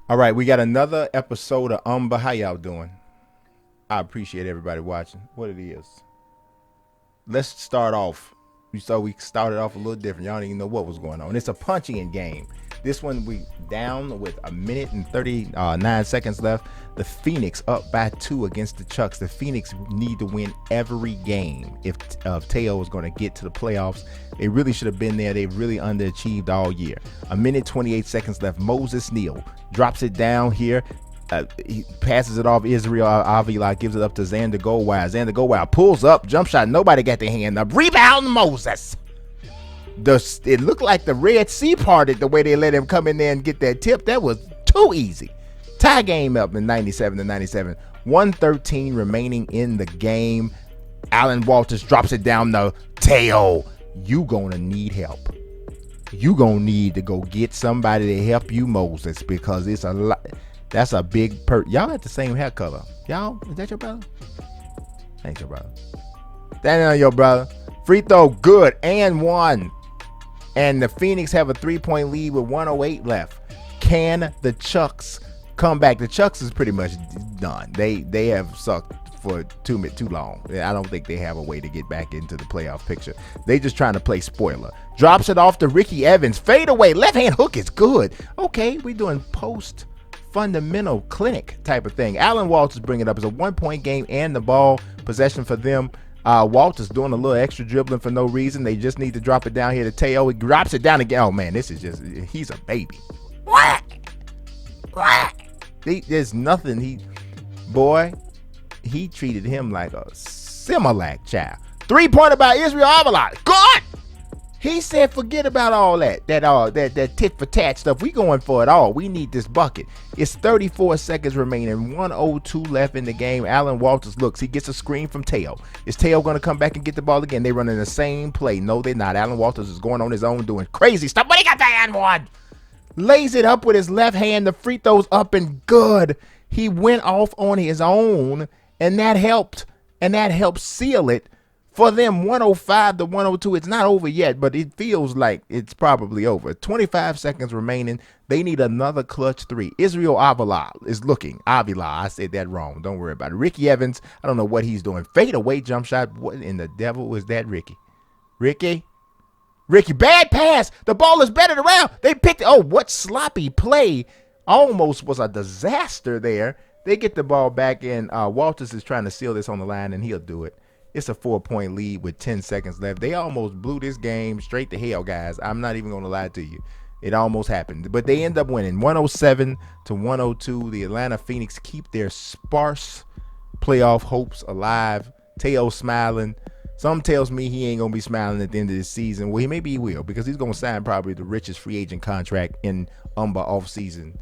All right, we got another episode of UMBA. How y'all doing? I appreciate everybody watching. What it is. Let's start off. You saw we started off a little different. Y'all didn't even know what was going on. It's a punching game. This one we down with a minute and 39 seconds left. The Phoenix up by 2 against the Chucks. The Phoenix need to win every game if Teo is going to get to the playoffs. They really should have been there. They've really underachieved all year. A minute 28 seconds left. Moses Neal drops it down here. He passes it off. Israel Avila gives it up to Xander Goldwire. Xander Goldwire pulls up, jump shot. Nobody got their hand up. Rebound Moses. It looked like the Red Sea parted the way they let him come in there and get that tip. That was too easy. Tie game up in 97-97. 1:13 remaining in the game. Alan Walters drops it down the tail. You gonna need help. You gonna need to go get somebody to help you, Moses, because it's a lot. That's a big y'all got the same hair color. Y'all, is that your brother? Ain't your brother. That ain't your brother. Free throw, good, and one. And the Phoenix have a 3-point lead with 1:08 left. Can the Chucks come back? The Chucks is pretty much done. They have sucked for too long. I don't think they have a way to get back into the playoff picture. They just trying to play spoiler. Drops it off to Ricky Evans. Fade away. Left hand hook is good. Okay, we doing post fundamental clinic type of thing. Alan Walters bring it up. It's a 1-point game and the ball possession for them. Walters doing a little extra dribbling for no reason. They just need to drop it down here to Teo. He drops it down again. Oh man, this is just, he's a baby. What? There's nothing. He treated him like a Similac child. 3-pointer by Israel Avila. Good. He said, forget about all that tit for tat stuff. We going for it all. We need this bucket. It's 34 seconds remaining. 1:02 left in the game. Alan Walters looks. He gets a screen from Teo. Is Teo going to come back and get the ball again? They running the same play. No, they're not. Alan Walters is going on his own doing crazy stuff. But he got the hand one. Lays it up with his left hand. The free throw's up and good. He went off on his own, and that helped. And that helped seal it. For them, 105 to 102, it's not over yet, but it feels like it's probably over. 25 seconds remaining. They need another clutch 3. Israel Avila is looking. Avila, I said that wrong. Don't worry about it. Ricky Evans, I don't know what he's doing. Fade away jump shot. What in the devil was that, Ricky? Ricky, bad pass. The ball is batted around. They picked it. Oh, what sloppy play. Almost was a disaster there. They get the ball back in. Walters is trying to seal this on the line, and he'll do it. It's a 4-point lead with 10 seconds left. They almost blew this game straight to hell, guys. I'm not even going to lie to you. It almost happened. But they end up winning 107 to 102. The Atlanta Phoenix keep their sparse playoff hopes alive. Teo smiling. Some tells me he ain't going to be smiling at the end of this season. Well, maybe he will, because he's going to sign probably the richest free agent contract in UMBA offseason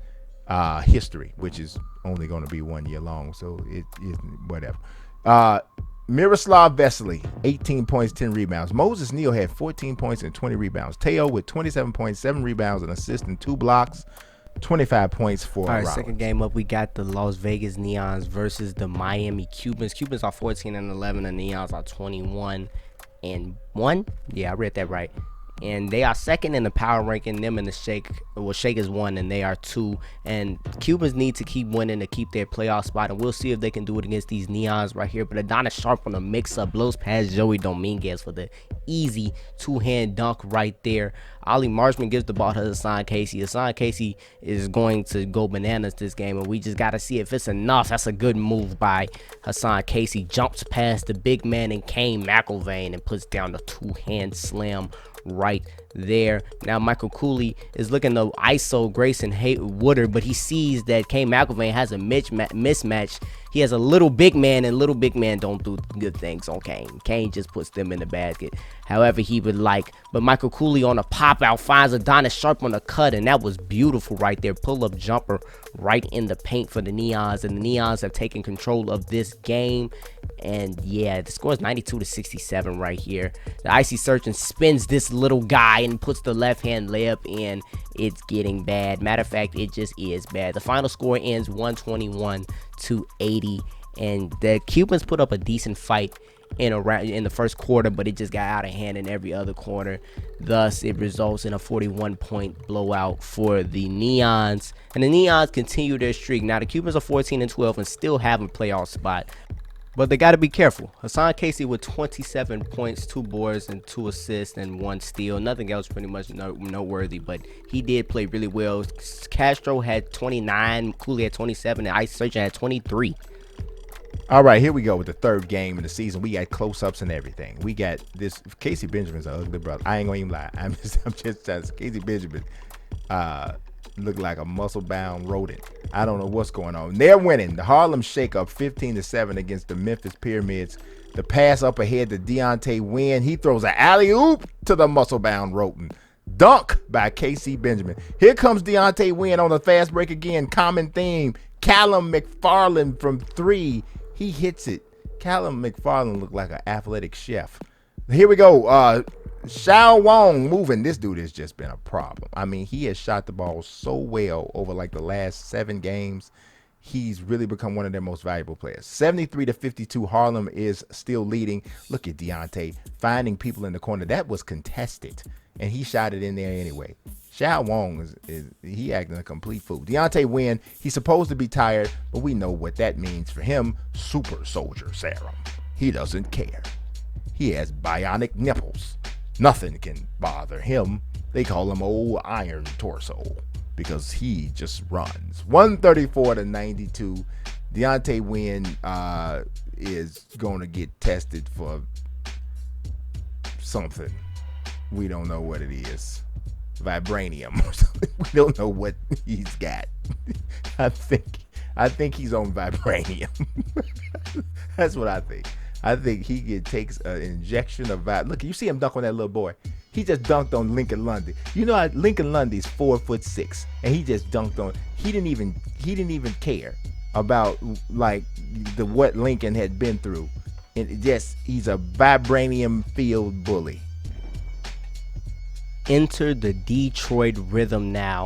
history, which is only going to be 1 year long. So it is whatever. Miroslav Vesely, 18 points, 10 rebounds. Moses Neal had 14 points and 20 rebounds. Teo with 27 points, 7 rebounds, an assist, and 2 blocks. 25 points for All right, Rollins. second game up, we got the Las Vegas Neons versus the Miami Cubans. Cubans are 14 and 11, and Neons are 21 and 1. Yeah, I read that right. And they are second in the power ranking. Them and the Shake. Well, Shake is 1 and they are 2. And Cubans need to keep winning to keep their playoff spot. And we'll see if they can do it against these Neons right here. But Adonis Sharp on the mix-up blows past Joey Dominguez for the easy 2-hand dunk right there. Ollie Marshman gives the ball to Hassan Casey. Hassan Casey is going to go bananas this game, and we just got to see if it's enough. That's a good move by Hassan Casey. Jumps past the big man and Kane McIlvain and puts down the 2-hand slam right there. Now Michael Cooley is looking to ISO Grayson Woodard, but he sees that Kane McIlvain has a mismatch. He has a little big man, and little big man don't do good things on Kane. Kane just puts them in the basket however he would like. But Michael Cooley on a pop out finds Adonis Sharp on a cut, and that was beautiful right there. Pull-up jumper right in the paint for the Neons, and the Neons have taken control of this game. And yeah, the score is 92-67 right here. The icy Surgeon spins this little guy and puts the left-hand layup in. It's getting bad. Matter of fact, it just is bad. The final score ends 121-80. And the Cubans put up a decent fight in the first quarter, but it just got out of hand in every other quarter. Thus, it results in a 41-point blowout for the Neons, and the Neons continue their streak. Now, the Cubans are 14-12 and still have a playoff spot, but they got to be careful. Hassan Casey with 27 points, 2 boards, and 2 assists, and 1 steal. Nothing else pretty much noteworthy, but he did play really well. Castro had 29, Cooley had 27, and Ice Searcher had 23. All right, here we go with the third game of the season. We got close-ups and everything. We got this. Casey Benjamin's an ugly brother. I ain't gonna even lie. I'm just trying to. Casey Benjamin looked like a muscle-bound rodent. I don't know what's going on. They're winning. The Harlem Shake-Up 15-7 against the Memphis Pyramids. The pass up ahead to Deontay Wynn. He throws an alley-oop to the muscle-bound rodent. Dunk by Casey Benjamin. Here comes Deontay Wynn on the fast break again. Common theme. Callum McFarland from 3. He hits it. Callum McFarland looked like an athletic chef. Here we go. Xiao Wong moving. This dude has just been a problem. I mean, he has shot the ball so well over like the last 7 games. He's really become one of their most valuable players. 73-52, Harlem is still leading. Look at Deontay finding people in the corner. That was contested, and he shot it in there anyway. Xiao Wong is he acting a complete fool. Deontay Wynn, he's supposed to be tired, but we know what that means for him. Super soldier serum. He doesn't care. He has bionic nipples. Nothing can bother him. They call him Old Iron Torso because he just runs. 134-92. Deontay Wynn is going to get tested for something. We don't know what it is. Vibranium or something. We don't know what he's got. I think he's on vibranium. That's what I think. I think he takes an injection of Look, you see him dunk on that little boy. He just dunked on Lincoln Lundy. You know, Lincoln Lundy's 4'6", and he just dunked on. He didn't even care about like what Lincoln had been through. And he's a vibranium filled bully. Enter the Detroit Rhythm now.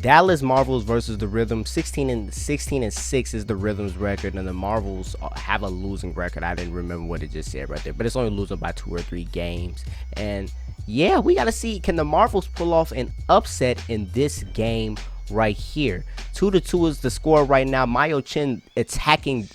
Dallas Marvels versus the Rhythm. 16-6 is the Rhythm's record, and the Marvels have a losing record. I didn't remember what it just said right there, but it's only losing by 2 or 3 games. And yeah, we gotta see, can the Marvels pull off an upset in this game right here? 2-2 is the score right now. Mayo Chin attacking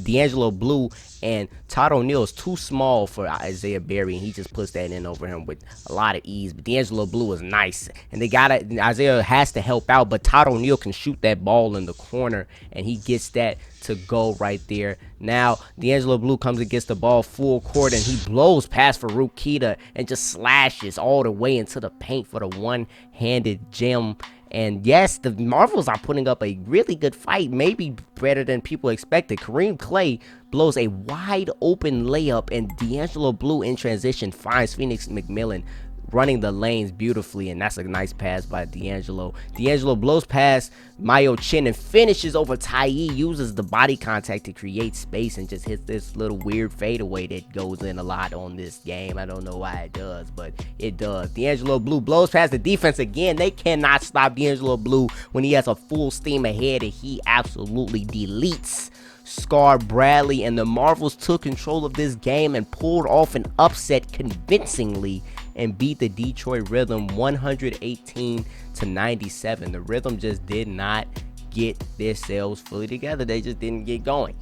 D'Angelo Blue, and Todd O'Neal is too small for Isaiah Berry, and he just puts that in over him with a lot of ease. But D'Angelo Blue is nice, and Isaiah has to help out, but Todd O'Neal can shoot that ball in the corner, and he gets that to go right there. Now D'Angelo Blue comes and gets the ball full court, and he blows past Farouk Keita and just slashes all the way into the paint for the one-handed gem. And yes, the Marvels are putting up a really good fight, maybe better than people expected. Kareem Clay blows a wide open layup, and D'Angelo Blue in transition finds Phoenix McMillan running the lanes beautifully, and that's a nice pass by D'Angelo. D'Angelo blows past Mayo Chin and finishes over Ty, uses the body contact to create space and just hits this little weird fadeaway that goes in a lot on this game. I don't know why it does, but it does. D'Angelo Blue blows past the defense again. They cannot stop D'Angelo Blue when he has a full steam ahead, and he absolutely deletes Scar Bradley, and the Marvels took control of this game and pulled off an upset convincingly and beat the Detroit Rhythm 118-97. The Rhythm just did not get themselves fully together. They just didn't get going.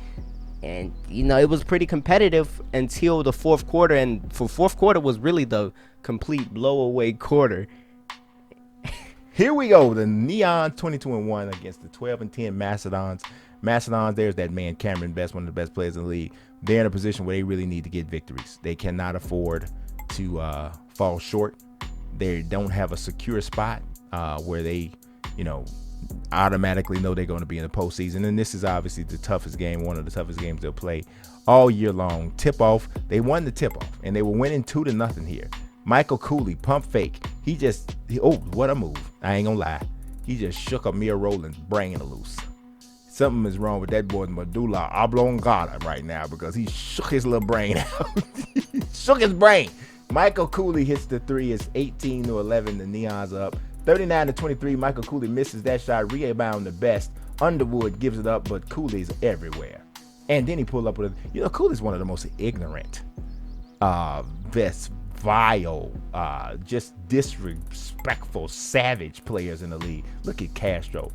And, you know, it was pretty competitive until the fourth quarter, and for fourth quarter was really the complete blow-away quarter. Here we go. The Neon 22-1 against the 12-10 Macedons. Macedons, there's that man Cameron Best, one of the best players in the league. They're in a position where they really need to get victories. They cannot afford to fall short. They don't have a secure spot where they, automatically know they're going to be in the postseason. And this is obviously the toughest game, one of the toughest games they'll play all year long. Tip off. They won the tip off, and they were winning 2-0 here. Michael Cooley, pump fake. What a move. I ain't gonna lie. He just shook Amir Rowland's brain loose. Something is wrong with that boy's medulla oblongata right now, because he shook his little brain out. Shook his brain. Michael Cooley hits the 3. It's 18-11. The Neons up. 39-23. Michael Cooley misses that shot. Rebound the best. Underwood gives it up, but Cooley's everywhere. And then he pulled up with Cool is one of the most ignorant, vile, just disrespectful, savage players in the league. Look at Castro.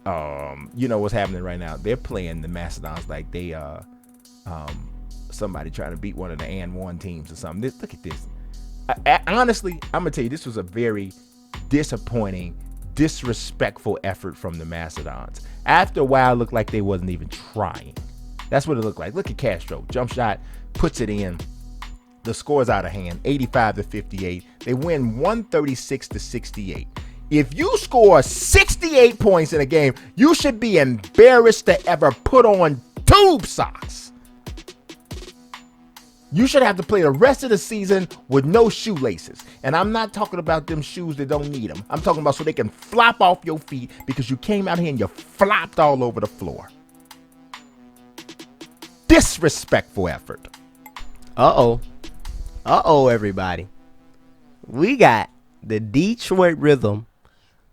What's happening right now? They're playing the Macedons like they somebody trying to beat one of the N1 teams or something. Look at this. Honestly, I'm gonna tell you, this was a very disappointing, disrespectful effort from the Macedons. After a while, it looked like they wasn't even trying. That's what it looked like. Look at Castro. Jump shot, puts it in. The score's out of hand, 85-58. They win 136-68. If you score 68 points in a game, you should be embarrassed to ever put on tube socks. You should have to play the rest of the season with no shoelaces. And I'm not talking about them shoes that don't need them. I'm talking about so they can flop off your feet because you came out here and you flopped all over the floor. Disrespectful effort. Uh-oh, everybody. We got the Detroit Rhythm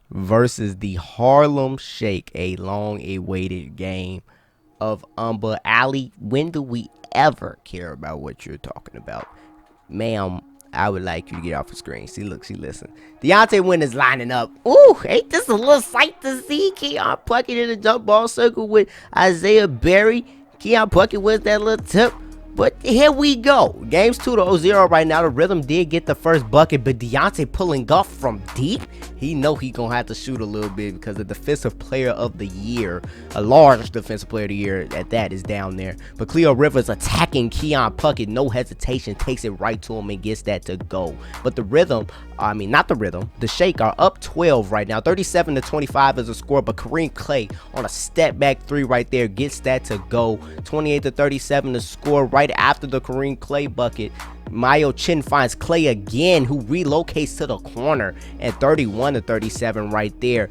versus the Harlem Shake, a long-awaited game of UMBA. Ali, when do we ever care about what you're talking about? Ma'am, I would like you to get off the screen. See, look, she listen. Deontay Wynn is lining up. Ooh, ain't this a little sight to see? Keon Puckett in the jump ball circle with Isaiah Berry. Keon Puckett with that little tip. But here we go. Game's 2-0 right now. The Rhythm did get the first bucket, but Deontay pulling off from deep. He know he gonna have to shoot a little bit because the defensive player of the year, a large defensive player of the year at that, is down there. But Cleo Rivers attacking Keon Puckett, no hesitation, takes it right to him and gets that to go. But the Rhythm, the Shake are up 12 right now. 37-25 is a score, but Kareem Clay on a step back three right there gets that to go. 28-37 to score right after the Kareem Clay bucket. Mayo Chin finds Clay again, who relocates to the corner, and 31-37 right there.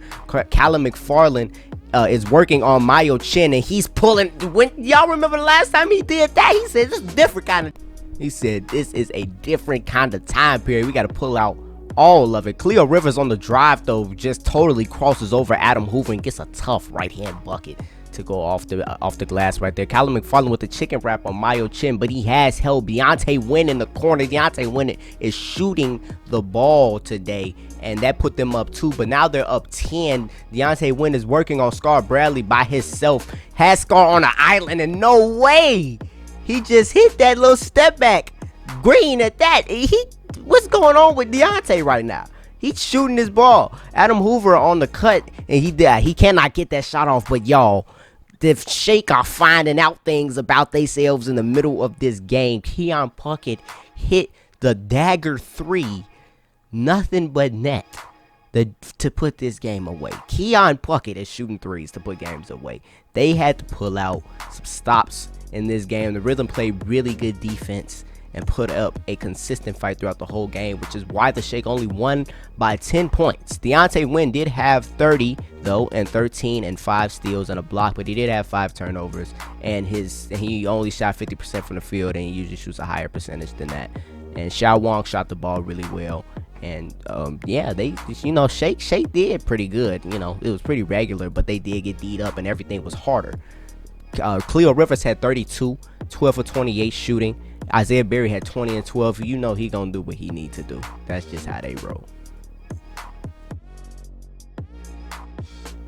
Callum McFarland is working on Mayo Chin, and he's pulling. When y'all remember the last time he did that, he said this is different kind of. He said this is a different kind of time period. We got to pull out all of it. Cleo Rivers on the drive though just totally crosses over Adam Hoover and gets a tough right hand bucket to go off the glass right there. Callum McFarland with the chicken wrap on Mayo Chin, but he has held Deontay Wynn in the corner. Deontay Wynn is shooting the ball today, and that put them up 2, but now they're up 10. Deontay Wynn is working on Scar Bradley by himself. Has Scar on the island, and no way. He just hit that little step back. Green at that. What's going on with Deontay right now? He's shooting his ball. Adam Hoover on the cut, and he cannot get that shot off, but y'all, the Shake are finding out things about themselves in the middle of this game. Keon Puckett hit the dagger 3, nothing but net, to put this game away. Keon Puckett is shooting threes to put games away. They had to pull out some stops in this game. The Rhythm played really good defense and put up a consistent fight throughout the whole game, which is why the Shake only won by 10 points. Deontay Wynn did have 30 though, and 13 and 5 steals and a block, but he did have 5 turnovers, and he only shot 50% from the field, and he usually shoots a higher percentage than that. And Xiao Wong shot the ball really well, and Shake did pretty good. It was pretty regular, but they did get D'd up, and everything was harder. Cleo Rivers had 32, 12 of 28 shooting. Isaiah Berry had 20 and 12. He gonna do what he need to do. That's just how they roll.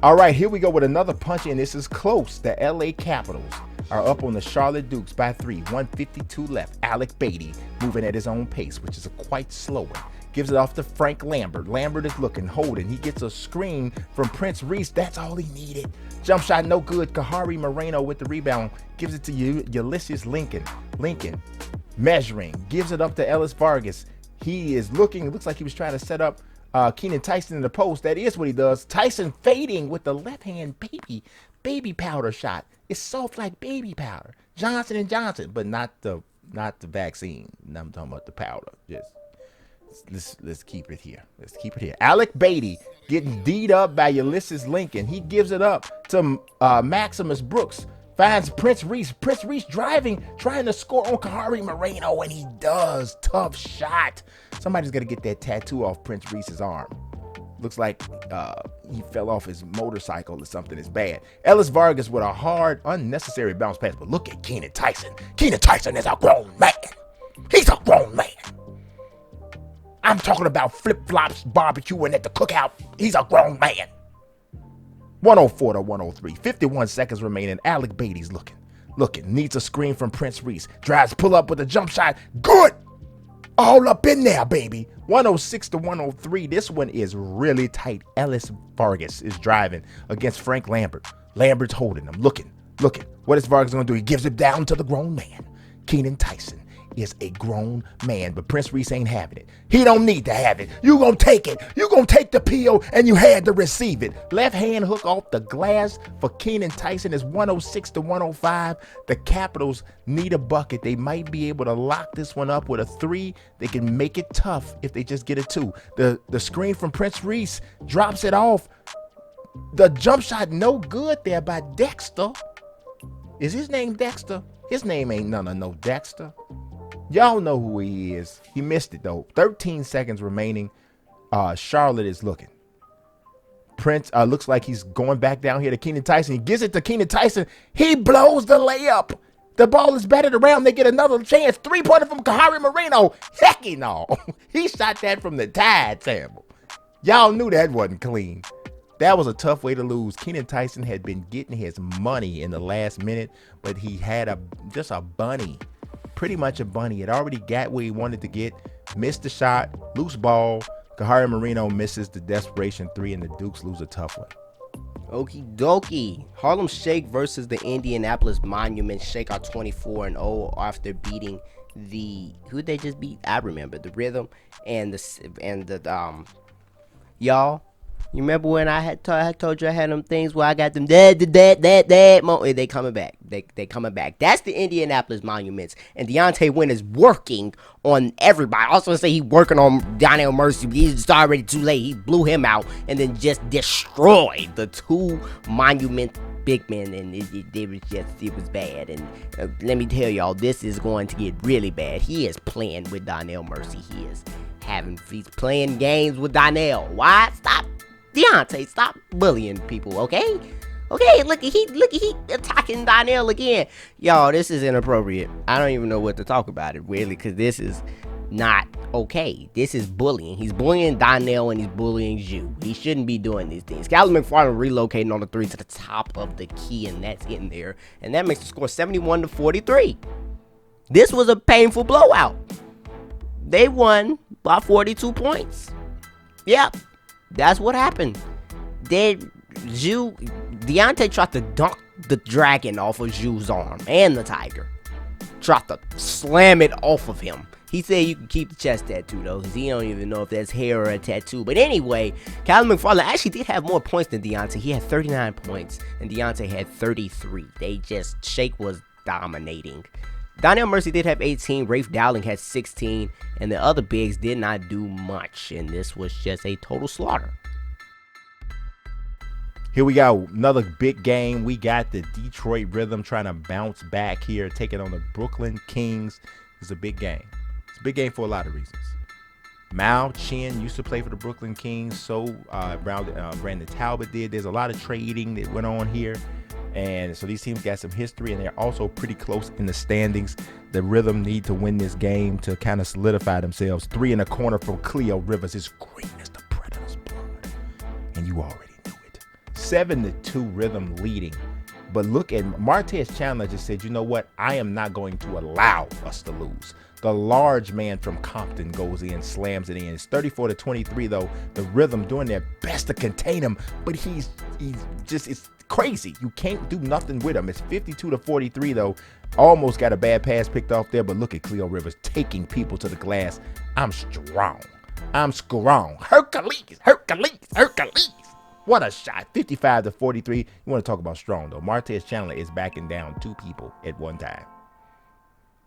All right, here we go with another punch, and this is close. The LA Capitals are up on the Charlotte Dukes by 3, 1:52 left. Alec Beatty moving at his own pace, which is a quite slow one. Gives it off to Frank Lambert. Lambert is looking, holding. He gets a screen from Prince Reese. That's all he needed. Jump shot, no good. Kahari Moreno with the rebound. Gives it to Ulysses Lincoln. Measuring. Gives it up to Ellis Vargas. He is looking. It looks like he was trying to set up Keenan Tyson in the post. That is what he does. Tyson fading with the left hand baby powder shot. It's soft like baby powder. Johnson & Johnson, but not the vaccine. I'm talking about the powder. Let's keep it here. Alec Beatty getting D'd up by Ulysses Lincoln. He gives it up to Maximus Brooks. Finds Prince Reese. Prince Reese driving, trying to score on Kahari Moreno, and he does. Tough shot. Somebody's got to get that tattoo off Prince Reese's arm. Looks like he fell off his motorcycle or something. It's bad. Ellis Vargas with a hard, unnecessary bounce pass. But look at Keenan Tyson. Keenan Tyson is a grown man. He's a grown man. I'm talking about flip-flops, barbecuing at the cookout. He's a grown man. 104 to 103. 51 seconds remaining. Alec Beatty's looking. Needs a screen from Prince Reese. Drives pull up with a jump shot. Good. All up in there, baby. 106 to 103. This one is really tight. Ellis Vargas is driving against Frank Lambert. Lambert's holding him. Looking. What is Vargas going to do? He gives it down to the grown man. Keenan Tyson is a grown man, but Prince Reese ain't having it. He don't need to have it. You gonna take it. You gonna take the PO, and you had to receive it. Left hand hook off the glass for Keenan Tyson is 106 to 105. The Capitals need a bucket. They might be able to lock this one up with a 3. They can make it tough if they just get a 2. The screen from Prince Reese drops it off. The jump shot no good there by Dexter. Is his name Dexter? His name ain't none of no Dexter. Y'all know who he is. He missed it, though. 13 seconds remaining. Charlotte is looking. Prince looks like he's going back down here to Keenan Tyson. He gives it to Keenan Tyson. He blows the layup. The ball is batted around. They get another chance. 3-pointer from Kahari Marino. Hecky no. He shot that from the tide table. Y'all knew that wasn't clean. That was a tough way to lose. Keenan Tyson had been getting his money in the last minute, but he had just a bunny. Pretty much a bunny. It already got where he wanted to get. Missed the shot. Loose ball. Kahari Marino misses the desperation 3, and the Dukes lose a tough one. Okie dokie. Harlem Shake versus the Indianapolis Monument. Shake are 24-0 after beating who they just beat? I remember the Rhythm and the y'all. You remember when I told you I had them things where I got them that they coming back. They coming back. That's the Indianapolis Monuments. And Deontay Wynn is working on everybody. I also say he working on Donnell Mercy, but he's already too late. He blew him out and then just destroyed the 2 Monument big men, and it was bad. And let me tell y'all, this is going to get really bad. He is playing with Donnell Mercy. He's playing games with Donnell. Why? Stop. Deontay, stop bullying people, okay? Look, he attacking Donnell again. Y'all, this is inappropriate. I don't even know what to talk about it, really, because this is not okay. This is bullying. He's bullying Donnell and he's bullying you. He shouldn't be doing these things. Calvin McFarland relocating on the 3 to the top of the key, and that's in there. And that makes the score 71 to 43. This was a painful blowout. They won by 42 points. Yep. That's what happened. Deontay tried to dunk the dragon off of Ju's arm and the tiger. Tried to slam it off of him. He said you can keep the chest tattoo, though, because he don't even know if that's hair or a tattoo. But anyway, Calvin McFarland actually did have more points than Deontay. He had 39 points, and Deontay had 33. Shake was dominating. Donnell Mercy did have 18. Rafe Dowling had 16. And the other bigs did not do much. And this was just a total slaughter. Here we go. Another big game. We got the Detroit Rhythm trying to bounce back here, taking on the Brooklyn Kings. It's a big game. It's a big game for a lot of reasons. Mal Chin used to play for the Brooklyn Kings. So Brandon Talbot did. There's a lot of trading that went on here. And so these teams got some history, and they're also pretty close in the standings. The Rhythm need to win this game to kind of solidify themselves. 3 in the corner from Cleo Rivers is green as the Predator's blood. And you already knew it. 7-2 Rhythm leading. But look at Martez Chandler just said, you know what? I am not going to allow us to lose. The large man from Compton goes in, slams it in. It's 34 to 23, though. The Rhythm doing their best to contain him, but he's just, it's crazy. You can't do nothing with him. It's 52 to 43, though. Almost got a bad pass picked off there, but look at Cleo Rivers taking people to the glass. I'm strong. Hercules. What a shot. 55 to 43. You want to talk about strong, though. Martez Chandler is backing down 2 people at one time.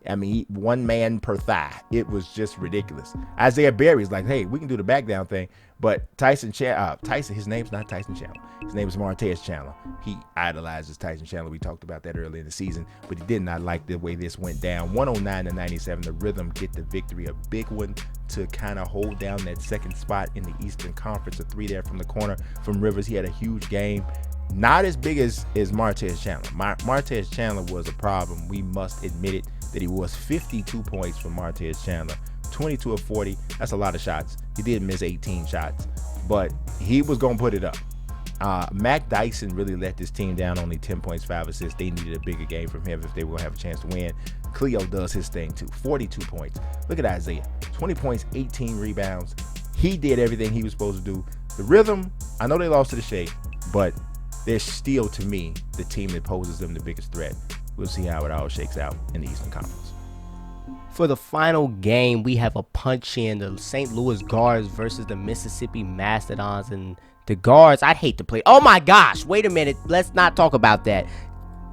I mean, 1 man per thigh. It was just ridiculous. Isaiah Berry's like, hey, we can do the back down thing. But Tyson, his name's not Tyson Chandler. His name is Martez Chandler. He idolizes Tyson Chandler. We talked about that earlier in the season, but he did not like the way this went down. 109-97. The Rhythm get the victory, a big one to kind of hold down that second spot in the Eastern Conference. A 3 there from the corner from Rivers. He had a huge game. Not as big as Martez Chandler. Martez Chandler was a problem. We must admit it, that he was 52 points for Martez Chandler. 22 of 40. That's a lot of shots. He did miss 18 shots, but he was going to put it up. Mac Dyson really let this team down, only 10 points, 5 assists. They needed a bigger game from him if they were going to have a chance to win. Cleo does his thing too, 42 points. Look at Isaiah, 20 points, 18 rebounds. He did everything he was supposed to do. The Rhythm, I know they lost to the Shade, but they're still, to me, the team that poses them the biggest threat. We'll see how it all shakes out in the Eastern Conference. For the final game, we have a punch-in, the St. Louis Guards versus the Mississippi Mastodons. And the Guards, I'd hate to play. Oh my gosh, wait a minute. Let's not talk about that.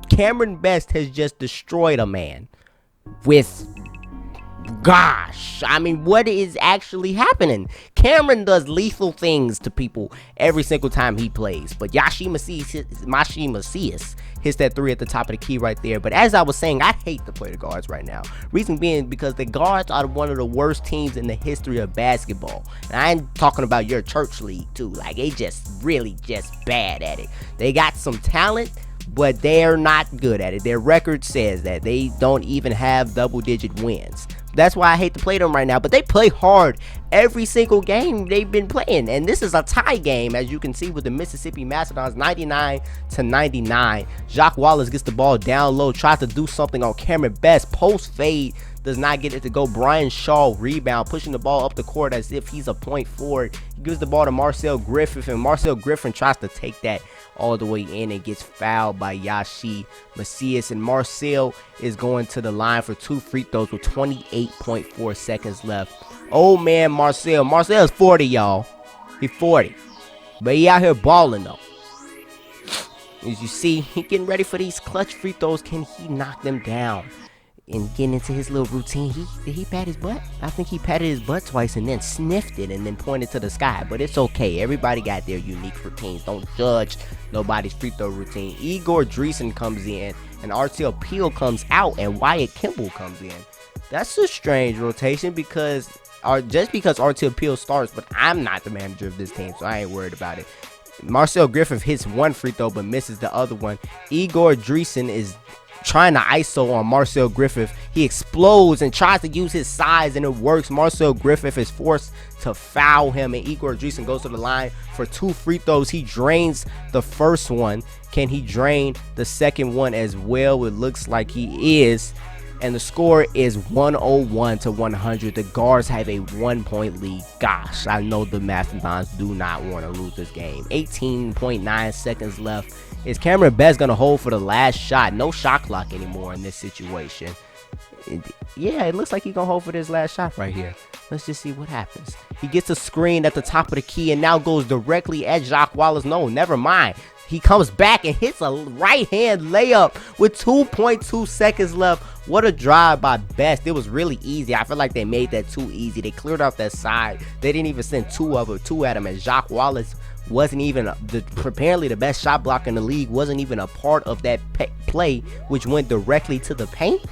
Cameron Best has just destroyed a man with, gosh, I mean, what is actually happening? Cameron does lethal things to people every single time he plays. But Yashima Masias hits that 3 at the top of the key right there. But as I was saying, I hate to play the Guards right now. Reason being because the Guards are one of the worst teams in the history of basketball. And I ain't talking about your church league too. Like, they just really just bad at it. They got some talent, but they're not good at it. Their record says that they don't even have double-digit wins. That's why I hate to play them right now. But they play hard every single game they've been playing. And this is a tie game, as you can see, with the Mississippi Mastodons, 99-99. Jacques Wallace gets the ball down low, tries to do something on Cameron Best. Post fade, does not get it to go. Brian Shaw rebound, pushing the ball up the court as if he's a point forward. He gives the ball to Marcel Griffith, and Marcel Griffin tries to take that all the way in and gets fouled by Yashi Macias. And Marcel is going to the line for 2 free throws with 28.4 seconds left. Oh man, Marcel is 40, y'all. He's 40, but he out here balling though. As you see, he getting ready for these clutch free throws. Can he knock them down and get into his little routine? Did he pat his butt? I think he patted his butt twice and then sniffed it and then pointed to the sky. But it's okay. Everybody got their unique routines. Don't judge nobody's free throw routine. Igor Dreesen comes in and RTL Peel comes out and Wyatt Kimball comes in. That's a strange rotation because just because RTL Peel starts, but I'm not the manager of this team, so I ain't worried about it. Marcel Griffith hits 1 free throw but misses the other one. Igor Dreesen is trying to ISO on Marcel Griffith. He explodes and tries to use his size, and it works. Marcel Griffith is forced to foul him, and Igor Dreesen goes to the line for 2 free throws. He drains the first one. Can he drain the second one as well? It looks like he is. And the score is 101-100. The Guards have a 1-point lead. Gosh, I know the Mastodons do not want to lose this game. 18.9 seconds left. Is Cameron Best going to hold for the last shot? No shot clock anymore in this situation. Yeah, it looks like he's going to hold for this last shot right here. Let's just see what happens. He gets a screen at the top of the key and now goes directly at Jacques Wallace. No, never mind. He comes back and hits a right-hand layup with 2.2 seconds left. What a drive by Best. It was really easy. I feel like they made that too easy. They cleared out that side. They didn't even send two at him. And Jacques Wallace wasn't even, apparently the best shot blocker in the league, wasn't even a part of that play, which went directly to the paint.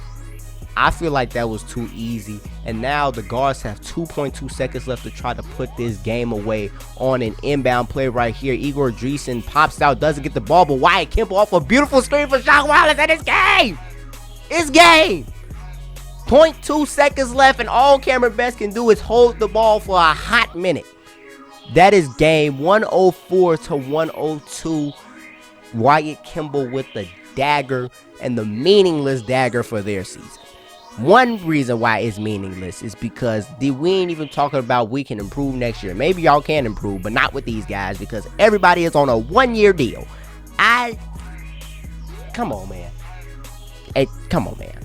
I feel like that was too easy. And now the Guards have 2.2 seconds left to try to put this game away on an inbound play right here. Igor Dreesen pops out, doesn't get the ball, but Wyatt Kimball off a beautiful screen for Jacques Wallace, and it's game! It's game! 0.2 seconds left, and all Cameron Best can do is hold the ball for a hot minute. That is game. 104-102. Wyatt Kimball with the dagger, and the meaningless dagger for their season. One reason why it's meaningless is because we ain't even talking about we can improve next year. Maybe y'all can improve, but not with these guys because everybody is on a 1-year deal. Come on, man. Hey, come on, man.